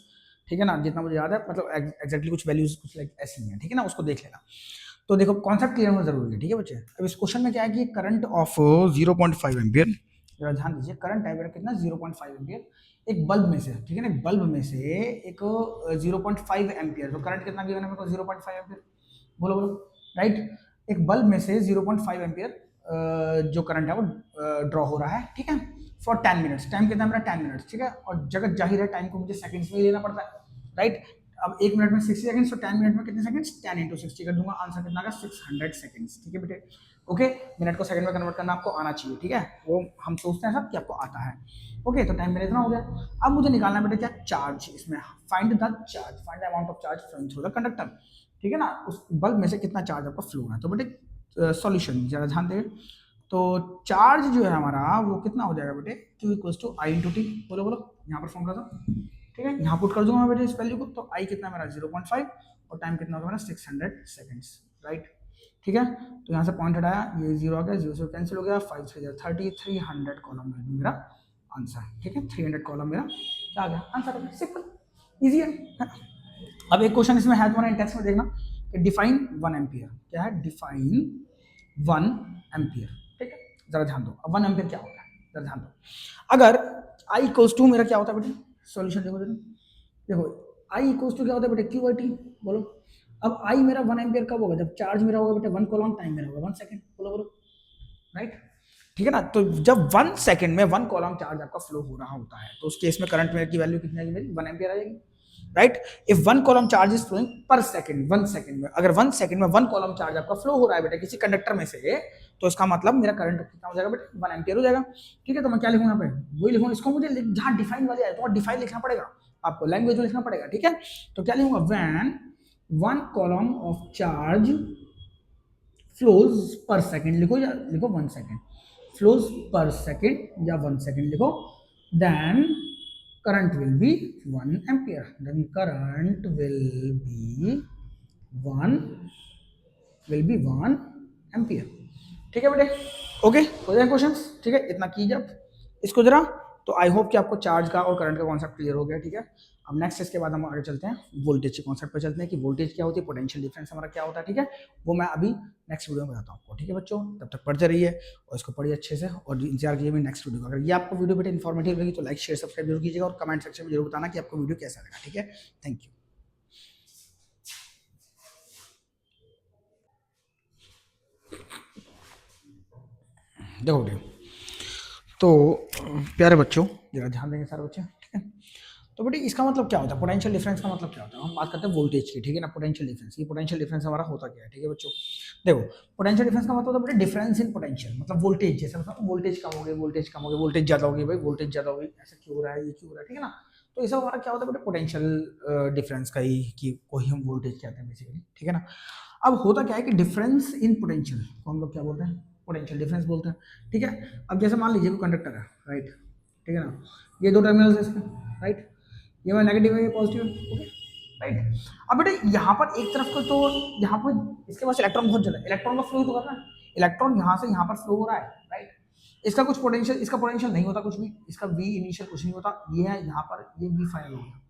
ठीक है ना, जितना मुझे याद है, मतलब एग्जैक्टली कुछ वैल्यूज कुछ लाइक ऐसी हैं, ठीक है ना, उसको देख लेना। तो देखो कॉन्सेप्ट क्लियर होना जरूरी है, ठीक है बच्चे। अब इस क्वेश्चन में क्या है कि करंट ऑफ 0.5 एम्पियर, जरा ध्यान दीजिए, करंट है कितना 0.5 एम्पियर, एक बल्ब में से, ठीक है ना, एक बल्ब में से एक 0.5 एम्पियर, तो करंट कितना गिवन है मेरे को, 0.5 एम्पियर, बोलो बोलो, राइट। एक बल्ब में से 0.5 एम्पियर जो करंट है वो ड्रॉ हो रहा है, ठीक है, फॉर 10 मिनट्स, टाइम कितना मेरा 10 मिनट्स, ठीक है। और जगत जाहिर है टाइम को मुझे सेकंड्स में ही लेना पड़ता है, राइट। अब 1 मिनट में 60 सेकंड्स, तो 10 मिनट में कितने सेकंड्स, 10 इंटू 60 कर दूंगा, आंसर कितना आएगा 600 सेकंड्स, ठीक है बेटे, ओके। मिनट को सेकंड में कन्वर्ट करना आपको आना चाहिए, ठीक है, वो हम सोचते हैं सब कि आपको आता है, ओके। तो टाइम मेरा इतना हो गया। अब मुझे निकालना बेटे क्या, चार्ज, इसमें find the charge, find the amount of charge flowing through the conductor, ठीक है ना। उस बल्ब में से कितना चार्ज आपका फ्लो है, तो बेटे सॉल्यूशन जरा ध्यान दें। तो चार्ज जो है हमारा वो कितना हो जाएगा बेटे, Q equals to I into T, बोलो बोलो, यहाँ पर फॉर्मूला था, ठीक है, यहाँ पुट कर दूंगा बेटे इस वैल्यू को। तो आई कितना मेरा 0.5 और टाइम कितना होगा मेरा 600 सेकंड्स, राइट, ठीक है। तो यहाँ से पॉइंट हटाया, ये 0 आ गया, 0 से कैंसिल हो गया, 5 3 30, 300 कॉलम मेरा आंसर, ठीक है, 300 कॉलम मेरा क्या आ गया आंसर, सिंपल, इजी है ना? अब एक क्वेश्चन इसमें है तुम्हारा टेक्स्ट में देखना कि डिफाइन 1 एम्पियर, क्या है डिफाइन 1 एम्पियर, ठीक है जरा ध्यान दो। अब 1 एम्पियर क्या होता है जरा ध्यान दो। अगर आई इक्वल्स टू मेरा क्या होता है बेटे, सॉल्यूशन देखो जरा, देखो आई इक्वल्स टू क्या होता है बेटे, क्यू बाई टी, बोलो। अब आई मेरा 1 एम्पियर कब होगा, जब चार्ज मेरा होगा बेटे 1 कूलम्ब, टाइम मेरा होगा 1 सेकेंड, बोलो बोलो, राइट, ठीक है ना। तो जब 1 सेकेंड में 1 कूलम्ब चार्ज आपका फ्लो हो रहा होता है तो उस केस में करंट मेरे की वैल्यू कितनी आएगी मेरी, 1 एम्पियर आ जाएगी, right. If 1 coulomb charge is flowing per second, 1 second में, अगर 1 सेकेंड में 1 कूलम्ब चार्ज आपका फ्लो हो रहा है बेटा किसी कंडक्टर में से, तो इसका मतलब मेरा करंट कितना हो जाएगा बेटा, 1 एम्पियर हो जाएगा, ठीक है। तो मैं क्या लिखूंगा यहाँ पे, वही लिखूंगा, इसको मुझे जहां डिफाइन वाली आए तो डिफाइन लिखना पड़ेगा आपको, लैंग्वेज में लिखना पड़ेगा, ठीक है। तो क्या लिखूंगा, when 1 coulomb of charge flows पर सेकेंड, लिखो या लिखो 1 सेकेंड, फ्लोज पर सेकेंड या 1 सेकेंड लिखो, then current will be 1 ampere, then current will be 1 ampere, ठीक है बेटे, ओके हो जाए क्वेश्चंस, ठीक है इतना कीजिए आप इसको जरा। तो आई होप कि आपको चार्ज का और करंट का कॉन्सेप्ट क्लियर हो गया, ठीक है। अब नेक्स्ट इसके बाद हम आगे चलते हैं वोल्टेज के कॉन्सेप्ट पे चलते हैं कि वोल्टेज क्या होती है, पोटेंशियल डिफरेंस हमारा क्या होता है, ठीक है। वो मैं अभी नेक्स्ट वीडियो में बताता हूँ आपको, ठीक है बच्चों, तब तक पढ़ते रहिए और इसको पढ़िए अच्छे से और इंतजार कीजिए मेरी नेक्स्ट वीडियो का। अगर ये आपको वीडियो बेटे इन्फॉर्मेटिव लगी तो लाइक शेयर सब्सक्राइब जरूर कीजिएगा और कमेंट सेक्शन में जरूर बताना कि आपको वीडियो कैसा लगा, ठीक है। Thank you. देखो बेटे, तो प्यारे बच्चों जरा ध्यान देंगे सारे बच्चे, ठीक है। तो बेटे इसका मतलब क्या होता है, पोटेंशियल डिफरेंस का मतलब क्या होता है, हम बात करते हैं वोल्टेज की, ठीक है ना। पोटेंशियल डिफरेंस, ये पोटेंशियल डिफरेंस हमारा होता क्या है, ठीक है बच्चों। देखो पोटेंशियल डिफरेंस का मतलब होता है डिफरेंस इन पोटेंशियल, मतलब वोल्टेज, जैसे मतलब वोल्टेज कम हो गई, वोल्टेज कम हो गई, वोल्टेज ज्यादा हो गई, भाई वोल्टेज ज्यादा हो गई, ऐसा क्यों हो रहा है, ये क्यों हो रहा है, ठीक है ना। तो इसका हमारा क्या होता है बेटे, पोटेंशियल डिफरेंस का ही कि कोई हम वोल्टेज कहते हैं बेसिकली, ठीक है ना। अब होता क्या है कि डिफरेंस इन पोटेंशियल को हम लोग क्या बोलते हैं, पोटेंशियल डिफरेंस बोलते हैं, ठीक है। अब जैसे मान लीजिए कोई कंडक्टर है, राइट, ठीक है ना, ये दो टर्मिनल्स है इसके, राइट, ये मैं नेगेटिव है ये पॉजिटिव है, ओके, राइट। अब बेटे यहाँ पर एक तरफ को तो यहाँ पर इसके पास इलेक्ट्रॉन बहुत ज्यादा, इलेक्ट्रॉन का फ्लो तो कर रहा है, इलेक्ट्रॉन यहाँ से यहाँ पर फ्लो हो रहा है, राइट। इसका कुछ पोटेंशियल, इसका पोटेंशियल नहीं होता कुछ भी, इसका वी इनिशियल कुछ नहीं होता, ये है यहाँ पर, ये वी फाइनल हो गया,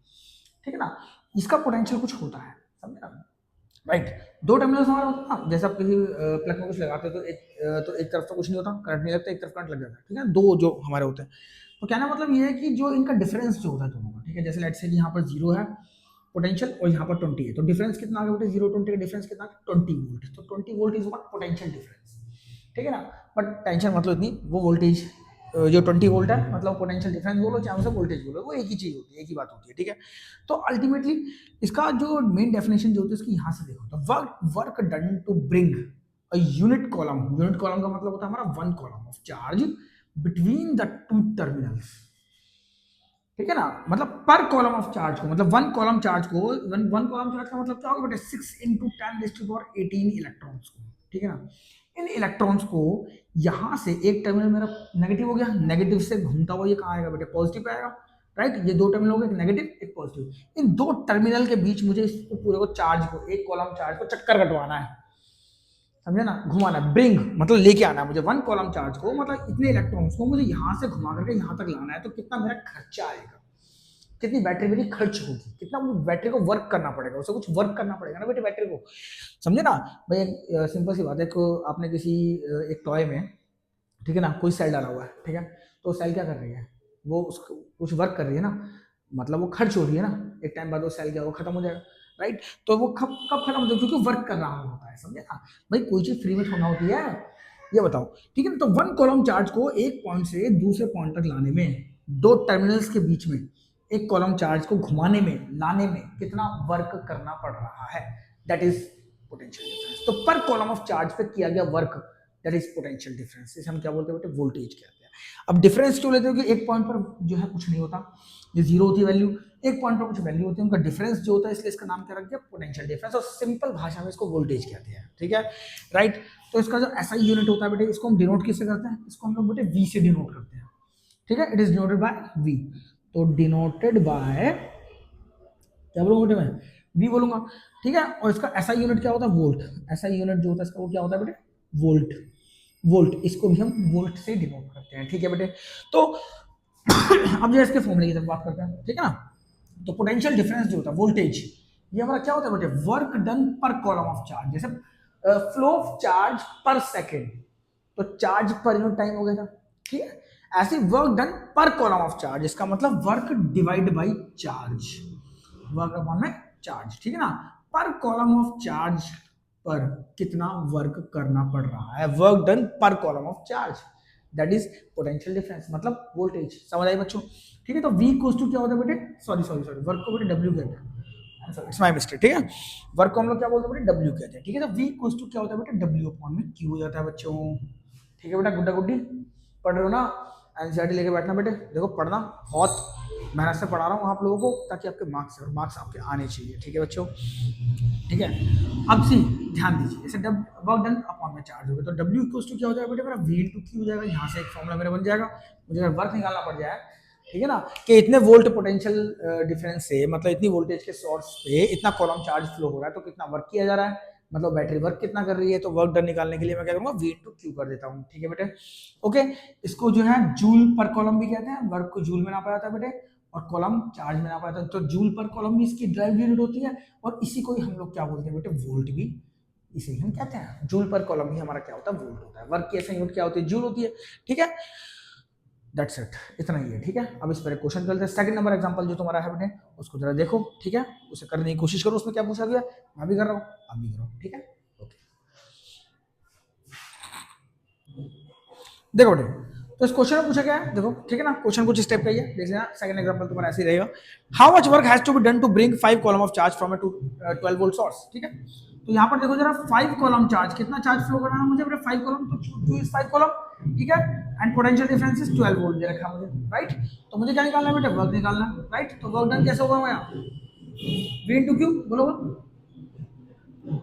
ठीक है ना। इसका पोटेंशियल कुछ होता है, समझे ना, राइट। दो टर्मिनल्स हमारा होता है ना, जैसे आप किसी प्लग में कुछ लगाते हो तो एक तरफ तो कुछ नहीं होता, करंट नहीं लगता, एक तरफ करंट लग जाता है, ठीक है, दो जो हमारे होते हैं। तो कहना मतलब ये है कि जो इनका डिफरेंस जो होता है दोनों का, ठीक है, जैसे लेट्स से यहाँ पर 0 है पोटेंशियल और यहाँ पर 20 है, तो डिफरेंस कितना आ गया बेटे, 0 20 का डिफरेंस कितना, 20 वोल्ट, तो 20 volt is what, potential difference, ठीक है ना। बट टेंशन मतलब इतनी, वो वोल्टेज जो 20 वोल्ट है, मतलब पोटेंशियल डिफरेंस बोलो चाहे उसे वोल्टेज बोलो, वो एक ही चीज होती है, एक ही बात होती है, ठीक है। तो अल्टीमेटली इसका जो मेन डेफिनेशन जो होती है उसकी यहाँ से देखो, तो work done to bring a unit coulomb, unit coulomb का मतलब होता है हमारा 1 coulomb of charge between the two terminals, ठीक है ना। मतलब पर कॉलम ऑफ चार्ज को, मतलब 1 कॉलम चार्ज को, वन कॉलम चार्ज का मतलब क्या होगा बेटे, 6 × 10⁻⁴ इलेक्ट्रॉन्स को, ठीक है ना। इन इलेक्ट्रॉन्स को यहां से एक टर्मिनल मेरा नेगेटिव हो गया, नेगेटिव से घूमता हुआ ये कहाँ आएगा बेटे, पॉजिटिव पे आएगा, राइट। ये दो टर्मिनल हो गए, एक नेगेटिव एक पॉजिटिव, इन दो टर्मिनल के बीच मुझे इसको पूरे को चार्ज को, एक कॉलम चार्ज को चक्कर कटवाना है, समझे ना, घुमाना, ब्रिंग मतलब लेके आना है मुझे 1 कॉलम चार्ज को, मतलब इतने इलेक्ट्रॉन्स को मुझे यहाँ से घुमा करके यहाँ तक लाना है, तो कितना मेरा खर्चा आएगा, कितनी बैटरी मेरी खर्च होगी, कितना मुझे बैटरी को वर्क करना पड़ेगा, उसे कुछ वर्क करना पड़ेगा ना बेटे बैटरी को, समझे ना भाई। एक सिंपल सी बात है को आपने किसी एक टॉय में, ठीक है ना, कोई सेल डाला हुआ है, ठीक है, तो सेल क्या कर रही है, वो उसको कुछ वर्क कर रही है ना, मतलब वो खर्च हो रही है ना, एक टाइम बाद वो सेल क्या वो खत्म हो जाएगा, राइट। तो वो कब कब खत्म हो जाएगा, क्योंकि वर्क कर रहा होता है, समझे ना भाई, कोई चीज फ्री में थोड़ा होती है, ये बताओ, ठीक है। तो 1 कॉलम चार्ज को एक पॉइंट से दूसरे पॉइंट तक लाने में, दो टर्मिनल्स के बीच में एक कॉलम चार्ज को घुमाने में, लाने में कितना वर्क करना पड़ रहा है, दैट इज पोटेंशियल डिफरेंस। तो पर कॉलम ऑफ चार्ज पे किया गया work, that is potential difference, इसे हम क्या बोलते हैं बेटे, वोल्टेज कहते हैं। अब डिफरेंस क्यों लेते हो कि एक पॉइंट पर जो है कुछ नहीं होता, ये 0 होती है वैल्यू, एक पॉइंट पर कुछ वैल्यू होती है, उनका डिफरेंस जो होता है, इसलिए इसका नाम क्या रख दिया, पोटेंशियल डिफरेंस, और सिंपल भाषा में इसको वोल्टेज कहते हैं, ठीक है, राइट। तो इसका जो ऐसा यूनिट होता है बेटे, इसको हम डिनोट किससे करते हैं, इसको हम लोग बेटे वी से डिनोट करते हैं, ठीक है, it is denoted by V. तो डिनोटेड बाय, क्या बोलूंगा बेटे मैं, वी बोलूंगा, ठीक है। और इसका ऐसा यूनिट क्या होता है, वोल्ट, ऐसा यूनिट जो होता है इसका वो क्या होता है बेटे, वोल्ट, वोल्ट, इसको भी हम वोल्ट से डिनोट करते हैं, ठीक है बेटे। तो अब जो इसके फॉर्मूले की तरफ बात करते हैं, ठीक है ना। तो पोटेंशियल डिफरेंस जो होता है वोल्टेज, ये हमारा क्या होता है बेटे, work done per coulomb of charge. जैसे फ्लो ऑफ चार्ज पर सेकेंड, तो चार्ज पर यूनिट टाइम हो गया था, ठीक है। ऐसे work done per coulomb of charge, इसका मतलब work divide by charge, work upon में चार्ज, ठीक है ना। पर कॉलम ऑफ चार्ज पर कितना वर्क करना पड़ रहा है, work done per coulomb of charge, that is potential difference, मतलब वोल्टेज। समझ आई बच्चों, ठीक है। तो V इक्वल्स टू क्या होता है बेटे, सॉरी सॉरी सॉरी, वर्क को बेटे W कहते हैं, इट्स माय मिस्टेक, ठीक है। वर्क को हम लोग क्या बोलते हैं बेटे, W कहते हैं, ठीक है। तो V इक्वल्स टू क्या होता है बेटे, W अपॉन में Q हो जाता है बच्चों, ठीक है बेटा। गुड्डा गुड्डी पढ़ रहे हो ना, एनसीईआरटी लेके बैठना बेटे, देखो पढ़ना, बहुत मेहनत से पढ़ा रहा हूँ आप लोगों को, ताकि आपके मार्क्स आपके आने चाहिए, ठीक है बच्चों, ठीक है। अब सी ध्यान दीजिए, जैसे वर्क डन अपॉन में चार्ज हो गया, तो W इक्वल्स टू क्या हो जाएगा बेटे मेरा, V इंटू Q हो जाएगा। यहाँ से एक फॉर्मूला मेरा बन जाएगा, मुझे अगर वर्क निकालना पड़ जाए, ठीक है ना, कि इतने वोल्ट पोटेंशियल डिफरेंस से, मतलब इतनी वोल्टेज के सोर्स पे इतना कॉलम चार्ज फ्लो हो रहा है, तो कितना वर्क किया जा रहा है, मतलब बैटरी वर्क कितना कर रही है। तो वर्क डन निकालने के लिए मैं क्या करूंगा, V इंटू Q कर देता हूँ, ठीक है बेटे, ओके। इसको जो है जूल पर कॉलम भी कहते हैं, वर्क को जूल में नापा जाता है बेटे, और कॉलम चार्ज में नापा जाता है। तो जूल पर कॉलम भी इसकी ड्राइव यूनिट होती है, और इसी को ही हम लोग क्या बोलते हैं बेटे, वोल्ट भी इसे ही हम कहते हैं। जूल पर कॉलम ही हमारा क्या होता है, वोल्ट होता है। वर्क की ऐसे यूनिट क्या होती है, जूल होती है, ठीक है। दैट्स इट, इतना ही है, ठीक है। अब इस पर क्वेश्चन करते हैं। सेकंड नंबर एग्जांपल जो तुम्हारा है बेटे, उसको जरा देखो, ठीक है, उसे करने की कोशिश करो। उसमें क्या पूछा गया, मैं भी कर रहा हूँ, आप भी करो, ठीक है, ओके। देखो बेटे, तो इस क्वेश्चन में पूछा गया है, देखो, ठीक है ना। क्वेश्चन कुछ स्टेप का ही है, देख लेना। सेकंड एग्जांपल तुम्हारा ऐसे ही रहेगा, how much work has to be done to bring 5 coulomb of charge from a 12 volt source, ठीक है। तो यहाँ पर देखो जरा, 5 कॉलम चार्ज, कितना चार्ज फ्लो करना है मुझे बेटे, 5 कॉलम, तो चूज इज 5 कॉलम, ठीक है। And potential difference is 12 volt दे रखा मुझे, राइट। तो मुझे क्या निकालना है बेटे, वर्क निकालना है, राइट। तो वर्क डन कैसे होगा यहाँ, V इंटू क्यू, बोलो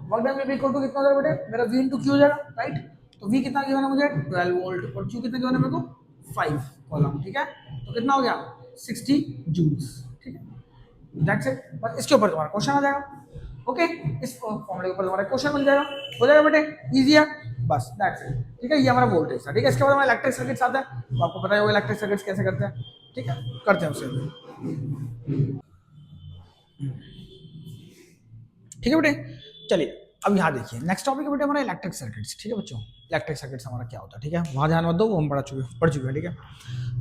वर्क डन में भी इक्वल टू कितना हो जाएगा बेटे, मेरा V इंटू क्यू हो जाएगा, राइट। तो V कितना गिवन है मुझे, 12 वोल्ट, और Q कितना गिवन है मेरे को, 5 कॉलम, ठीक है। तो कितना हो गया, 60 जूल्स, ठीक है। दैट्स इट, बस इसके ऊपर तुम्हारा क्वेश्चन आ जाएगा, ओके। इस फॉर्मूले के ऊपर तुम्हारा क्वेश्चन बन जाएगा, हो जाएगा बेटे, इजी है, बस दैट्स इट, ठीक है। ये हमारा वोल्टेज था, ठीक है। इसके बाद हमारा इलेक्ट्रिक सर्किट्स आता है, तो आपको पता है वो इलेक्ट्रिक सर्किट्स कैसे करते हैं, ठीक है, करते हैं उससे, ठीक है बेटे। चलिए अब यहाँ देखिए, नेक्स्ट टॉपिक है बेटे हमारा इलेक्ट्रिक सर्किट्स, ठीक है बच्चों। इलेक्ट्रिक सर्किट्स हमारा क्या होता है, ठीक है, वहाँ ध्यान मत दो, वो हम पढ़ चुके हैं, ठीक है।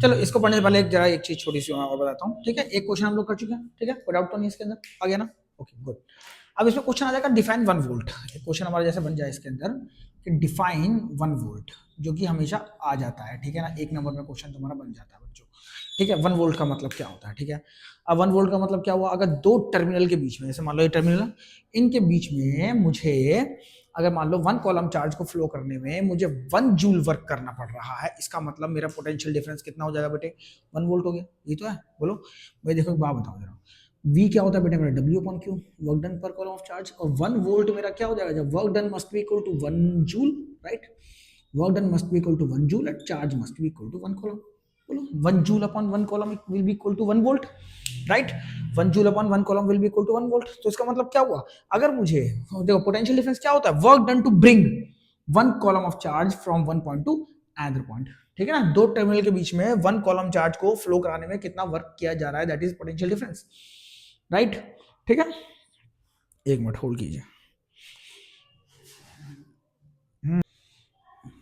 चलो इसको पढ़ने से पहले एक जरा एक चीज छोटी सी और बताता हूँ, ठीक है। एक क्वेश्चन हम लोग कर चुके हैं, ठीक है, कोई डाउट तो नहीं इसके अंदर, आ गया ना, ओके गुड। अब इसमें क्वेश्चन आ जाएगा डिफाइन 1 वोल्ट। एक क्वेश्चन हमारा जैसे बन जाए इसके अंदर कि डिफाइन 1 वोल्ट, जो कि हमेशा आ जाता है, ठीक है ना। एक नंबर में क्वेश्चन तुम्हारा बन जाता है बच्चों, ठीक है। 1 वोल्ट का मतलब क्या होता है, ठीक है। अब 1 वोल्ट का मतलब क्या हुआ, अगर दो टर्मिनल के बीच में, जैसे मान लो ये टर्मिनल, इनके बीच में मुझे, अगर मान लो 1 कॉलम चार्ज को फ्लो करने में मुझे 1 जूल वर्क करना पड़ रहा है, इसका मतलब मेरा पोटेंशियल डिफरेंस कितना हो जाएगा बेटे, 1 वोल्ट हो गया, ये तो है। बोलो भाई, देखो एक बात बताओ जरा, V क्या होता है बेटे मेरा, W upon Q, work done per coulomb of charge, और 1 वोल्ट मेरा क्या हो जाएगा, जब work done must be equal to 1 joule, right. Work done must be equal to 1 joule and charge must be equal to 1 coulomb. बोलो 1 joule upon 1 coulomb will be equal to 1 volt, right. 1 joule upon 1 coulomb will be equal to 1 volt. तो इसका मतलब क्या हुआ, अगर मुझे, देखो potential difference क्या होता है, work done to bring 1 coulomb of charge from 1 point to another point, ठीक है ना। दो टर्मिनल के बीच में 1 कॉलम चार्ज को फ्लो कराने में कितना वर्क किया जा रहा है, that is potential difference, right, ठीक है। एक मिनट होल्ड कीजिए,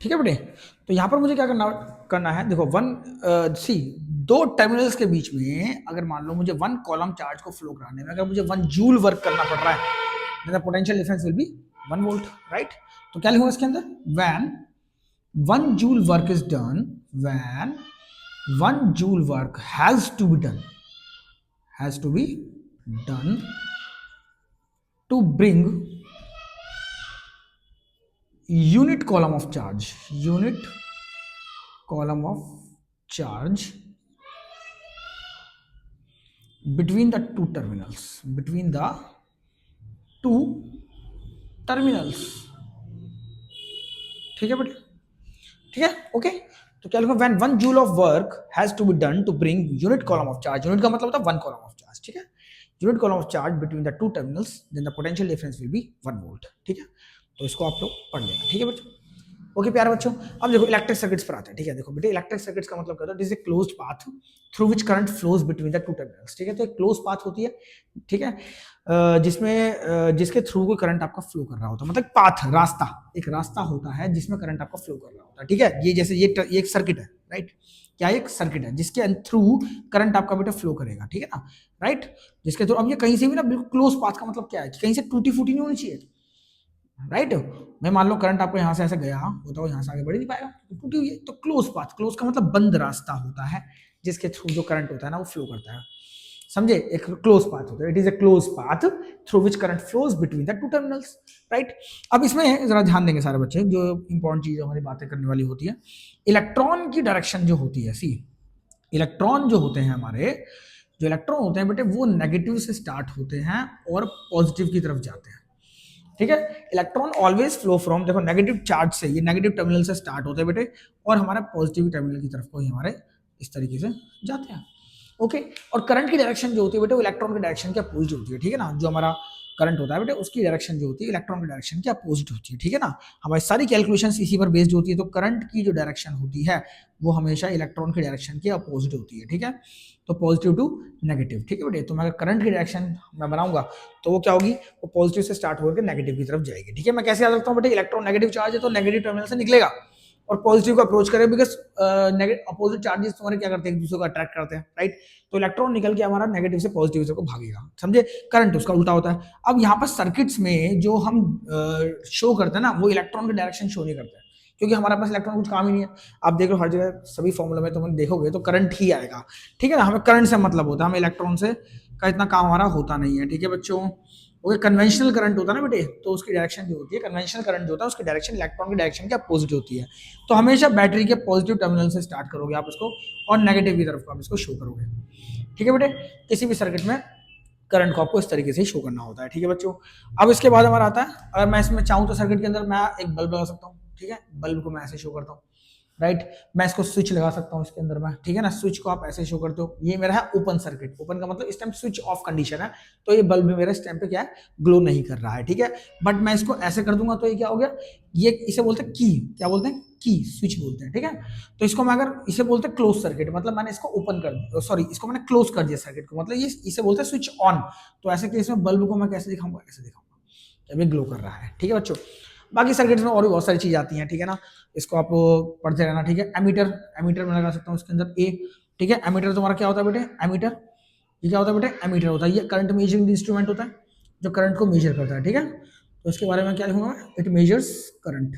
ठीक है बेटे। तो यहां पर मुझे क्या करना है, देखो सी दो टर्मिनल्स के बीच में अगर मान लो मुझे 1 कॉलम चार्ज को फ्लो कराने में अगर मुझे 1 जूल वर्क करना पड़ रहा है, then potential difference will be 1 volt, right. तो क्या लिखूंगा इसके अंदर, when 1 joule work is done, when 1 joule work has to be done to bring unit column of charge between the two terminals, ठीक है बेटे, ठीक है, ओके। तो क्या लिखूंगा, when 1 joule of work has to be done to bring unit column of charge, unit का मतलब होता है 1 column of charge, ठीक है, unit column of charge between the two terminals, then the potential difference will be 1 volt, ठीक है। तो इसको आप लोग पढ़ लेना, ठीक है बच्चों। ओके प्यारे बच्चों, अब देखो इलेक्ट्रिक सर्किट्स पर आते हैं। ठीक है, देखो बेटे इलेक्ट्रिक सर्किट्स का मतलब क्या होता है, this is a closed path through which current flows between the two terminals. ठीक है, तो एक क्लोज पाथ होती है, ठीक है, जिसमें जिसके थ्रू कोई करंट आपका फ्लो कर रहा होता है, मतलब पाथ, रास्ता, एक रास्ता होता है जिसमें करंट आपका फ्लो कर रहा होता है। ठीक है, ये जैसे ये एक सर्किट है, राइट, क्या एक सर्किट है जिसके थ्रू करंट आपका बेटा फ्लो करेगा। ठीक है ना, राइट, जिसके थ्रू, अब ये कहीं से भी ना, बिल्कुल क्लोज पाथ का मतलब क्या है कि कहीं से टूटी फूटी नहीं होनी चाहिए, राइट। मैं मान लो करंट आपको यहाँ से ऐसे गया होता है, यहाँ से आगे बढ़ नहीं पाएगा, टूटी हुई है, तो क्लोज पाथ, क्लोज का मतलब बंद रास्ता होता है जिसके थ्रू जो करंट होता है ना वो फ्लो करता है, समझे, एक क्लोज पाथ होता है, it is a close path through which current flows between the two terminals, right. अब इसमें जरा ध्यान देंगे सारे बच्चे, जो इंपॉर्टेंट चीज हमारी बातें करने वाली होती है, इलेक्ट्रॉन की डायरेक्शन जो होती है, सी, इलेक्ट्रॉन जो होते हैं हमारे, जो इलेक्ट्रॉन होते हैं बेटे वो नेगेटिव से स्टार्ट होते हैं और पॉजिटिव की तरफ जाते हैं। ठीक है, इलेक्ट्रॉन ऑलवेज फ्लो फ्रॉम, देखो नेगेटिव चार्ज से, ये नेगेटिव टर्मिनल से स्टार्ट होते हैं बेटे और हमारे पॉजिटिव टर्मिनल की तरफ को ही हमारे इस तरीके से जाते हैं। ओके, और करंट की डायरेक्शन जो होती है बेटे वो इलेक्ट्रॉन की डायरेक्शन के अपोजिट होती है। ठीक है ना, जो हमारा करंट होता है बेटे उसकी डायरेक्शन जो होती है इलेक्ट्रॉन की डायरेक्शन के अपोजिट होती है। ठीक है ना, हमारी सारी कैलकुलेशंस इसी पर बेस्ड होती है, तो करंट की जो डायरेक्शन होती है वो हमेशा इलेक्ट्रॉन की डायरेक्शन के अपोजिट होती है। ठीक है, तो पॉजिटिव टू नेगेटिव। ठीक है बेटे, तो मैं अगर करंट की डायरेक्शन मैं बनाऊंगा तो वो क्या होगी, वो पॉजिटिव से स्टार्ट होकर नेगेटिव की तरफ जाएगी। ठीक है, मैं कैसे याद रखता हूँ बेटे, इलेक्ट्रॉन नेगेटिव चार्ज है तो नेगेटिव टर्मिनल से निकलेगा और पॉजिटिव को अप्रोच करेगा, बिकॉज अपोजिट चार्जेस तुम्हारे क्या करते हैं, एक दूसरे को अट्रैक्ट करते हैं, राइट। तो इलेक्ट्रॉन निकल के हमारा नेगेटिव से पॉजिटिव को भागेगा, समझे। करंट उसका उल्टा होता है। अब यहाँ पर सर्किट्स में जो हम शो करते हैं ना वो इलेक्ट्रॉन की डायरेक्शन शो नहीं करते हैं, क्योंकि हमारे पास इलेक्ट्रॉन कुछ काम ही नहीं है। आप देख लो हर जगह सभी फॉर्मूला में तुम देखोगे तो करंट ही आएगा। ठीक है ना, हमें करंट से मतलब होता है, हमें इलेक्ट्रॉन से का इतना काम हमारा होता नहीं है। ठीक है बच्चों, ओके, कन्वेंशनल करंट होता है ना बेटे, तो उसकी डायरेक्शन जो होती है, कन्वेंशनल करंट जो होता है उसकी डायरेक्शन इलेक्ट्रॉन की डायरेक्शन के अपोजिट होती है। तो हमेशा बैटरी के पॉजिटिव टर्मिनल से स्टार्ट करोगे आप इसको और नेगेटिव की तरफ को आप इसको शो करोगे। ठीक है बेटे, किसी भी सर्किट में करंट को आपको इस तरीके से शो करना होता है। ठीक है बच्चों, अब इसके बाद हमारा आता है, अगर मैं इसमें चाहूँ तो सर्किट के अंदर मैं एक बल्ब लगा सकता हूँ। ठीक है, बल्ब को मैं ऐसे शो करता हूँ, राइट। मैं इसको स्विच लगा सकता हूँ इसके अंदर में, ठीक है ना, स्विच को आप ऐसे शो करते हो, ये मेरा है ओपन सर्किट। ओपन का मतलब इस टाइम स्विच ऑफ कंडीशन है, तो ये बल्ब मेरा इस टाइम पे क्या है, ग्लो नहीं कर रहा है। ठीक है, बट मैं इसको ऐसे कर दूंगा तो ये क्या हो गया, ये इसे बोलते हैं की, क्या बोलते हैं, की, स्विच बोलते हैं। ठीक है, तो इसको मैं अगर इसे बोलते हैं क्लोज सर्किट, मतलब मैंने इसको ओपन कर दिया, सॉरी इसको मैंने क्लोज कर दिया सर्किट को, मतलब ये इसे बोलते हैं स्विच ऑन। तो ऐसे केस में बल्ब को मैं कैसे दिखाऊंगा, ऐसे दिखाऊंगा जब ये ग्लो कर रहा है। ठीक है बच्चों, बाकी सर्किट्स में और भी बहुत सारी चीज आती हैं। ठीक है ना, इसको आप पढ़ते रहना। ठीक है, एमीटर, एमीटर में लगा सकता हूँ इसके अंदर ए। ठीक है, एमीटर तुम्हारा क्या होता है बेटे, एमीटर, ये क्या होता है बेटे, एमीटर होता है, ये करंट मेजरिंग इंस्ट्रूमेंट होता है जो करंट को मेजर करता है। ठीक है, तो इसके बारे में क्या लिखूंगा मैं, इट मेजर्स करंट।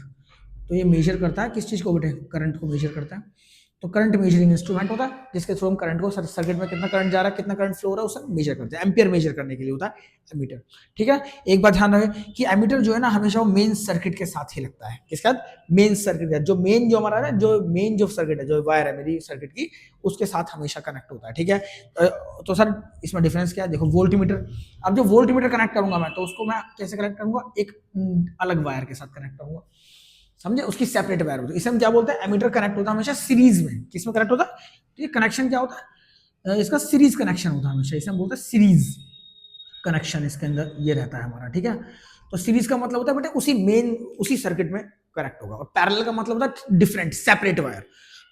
तो ये मेजर करता है किस चीज को बेटे, करंट को मेजर करता है। तो करंट मेजरिंग इंस्ट्रूमेंट होता है जिसके थ्रू हम करंट को, सर्किट में कितना करंट जा रहा है, कितना करंट फ्लो हो रहा है, उसे मेजर करते हैं। एम्पियर मेजर करने के लिए होता है एमीटर। ठीक है, एक बात ध्यान रहे कि एमीटर जो है ना हमेशा वो मेन सर्किट के साथ ही लगता है। किसके साथ, मेन सर्किट है, जो मेन जो हमारा है, जो मेन जो सर्किट है, जो वायर है मेरी सर्किट की, उसके साथ हमेशा कनेक्ट होता है। ठीक है, तो सर इसमें डिफरेंस क्या है, देखो वोल्टमीटर, अब जो वोल्टमीटर कनेक्ट करूंगा मैं, तो उसको मैं कैसे कनेक्ट करूंगा, एक अलग वायर के साथ कनेक्ट करूंगा, समझे, उसकी सेपरेट वायर होती है। इसे हम क्या बोलते हैं, एमीटर कनेक्ट होता है हमेशा सीरीज में, किसमें कनेक्ट होता है, तो ये कनेक्शन क्या होता है, इसका सीरीज कनेक्शन होता है हमेशा, इसे हम बोलते हैं सीरीज कनेक्शन, इसके अंदर ये रहता है हमारा। ठीक है, तो सीरीज का मतलब होता है बेटे उसी मेन, उसी सर्किट में कनेक्ट होगा, और पैरेलल का मतलब होता है डिफरेंट, सेपरेट वायर।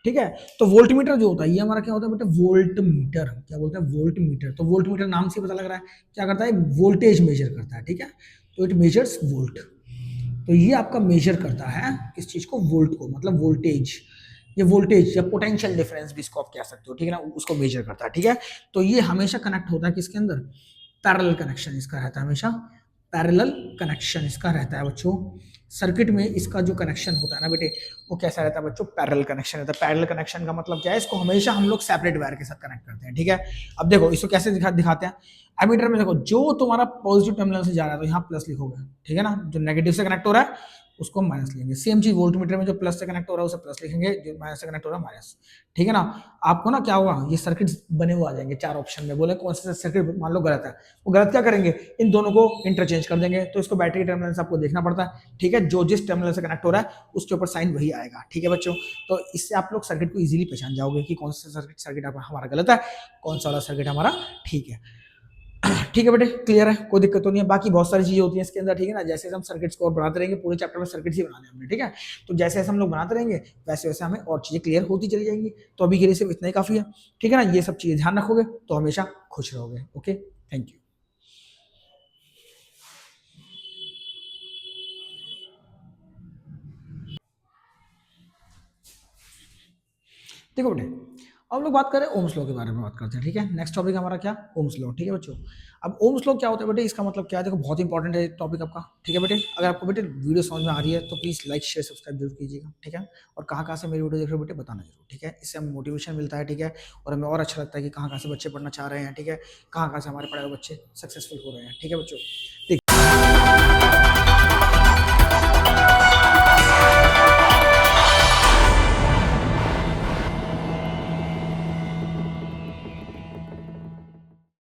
ठीक है, तो वोल्टमीटर जो होता है ये हमारा क्या होता है बेटे, वोल्ट मीटर, क्या बोलते हैं, वोल्ट मीटर। तो वोल्ट मीटर नाम से पता लग रहा है क्या करता है, वोल्टेज मेजर करता है। ठीक है, तो इट मेजर्स वोल्ट, तो ये आपका मेजर करता है किस चीज को, वोल्ट को, मतलब वोल्टेज, ये वोल्टेज या पोटेंशियल डिफरेंस भी इसको आप कह सकते हो। ठीक है ना, उसको मेजर करता है। ठीक है, तो ये हमेशा कनेक्ट होता है किसके अंदर, पैरेलल कनेक्शन इसका रहता है हमेशा, पैरेलल कनेक्शन इसका रहता है बच्चों। सर्किट में इसका जो कनेक्शन होता है ना बेटे वो कैसा रहता है बच्चों, पैरेलल कनेक्शन रहता है। पैरेलल कनेक्शन का मतलब क्या है, इसको हमेशा हम लोग सेपरेट वायर के साथ कनेक्ट करते हैं। ठीक है, अब देखो इसको कैसे दिखाते हैं, एमीटर में देखो जो तुम्हारा पॉजिटिव टर्मिनल से जा रहा है तो यहाँ प्लस लिखोगे। ठीक है ना, जो नेगेटिव से कनेक्ट हो रहा है उसको माइनस लेंगे। सेम चीज वोल्टमीटर में जो प्लस से कनेक्ट हो रहा है उसे प्लस लिखेंगे, जो माइनस से कनेक्ट हो रहा है माइनस। ठीक है ना, आपको ना क्या होगा, ये सर्किट बने हुए आ जाएंगे चार ऑप्शन में, बोले कौन सा सर्किट मान लो गलत है, वो गलत क्या करेंगे, इन दोनों को इंटरचेंज कर देंगे। तो इसको बैटरी टर्मिनल से आपको देखना पड़ता है। ठीक है, जो जिस टर्मिनल से कनेक्ट हो रहा है उसके ऊपर साइन वही आएगा। ठीक है बच्चों, तो इससे आप लोग सर्किट को इजीली पहचान जाओगे कि कौन सा सर्किट हमारा गलत है, कौन सा वाला सर्किट हमारा ठीक है। ठीक है बेटे, क्लियर है, कोई दिक्कत तो नहीं है। बाकी बहुत सारी चीजें होती हैं इसके अंदर, ठीक है ना। जैसे हम सर्किट्स को और बनाते रहेंगे, पूरे चैप्टर में सर्किट्स ही बनाने हैं हमने, ठीक है। तो जैसे जैसे हम लोग बनाते रहेंगे वैसे वैसे हमें और चीजें क्लियर होती चली जाएंगी। तो अभी के लिए सिर्फ इतना ही काफी है, ठीक है ना। ये सब चीजें ध्यान रखोगे तो हमेशा खुश रहोगे। Okay, thank you. देखो बेटे, अब लोग बात करें ओम्स लॉ के बारे में बात करते हैं, ठीक है। नेक्स्ट टॉपिक हमारा क्या, ओम्स लॉ, ठीक है बच्चों। अब ओम्स लॉ क्या होता है बेटे, इसका मतलब क्या है, देखो बहुत इंपॉर्टेंट है टॉपिक आपका, ठीक है बेटे। अगर आपको बेटे वीडियो समझ में आ रही है तो प्लीज लाइक शेयर सब्सक्राइब जरूर कीजिएगा, ठीक है। और कहाँ कहाँ से मेरी वीडियो देख रहे हो बेटे बताना जरूर, ठीक है। इससे हमें मोटिवेशन मिलता है, ठीक है। और हमें और अच्छा लगता है कि कहाँ कहाँ से बच्चे पढ़ना चाह रहे हैं, ठीक है। कहाँ कहाँ से हमारे पढ़ाए हुए बच्चे सक्सेसफुल हो रहे हैं, ठीक है बच्चों।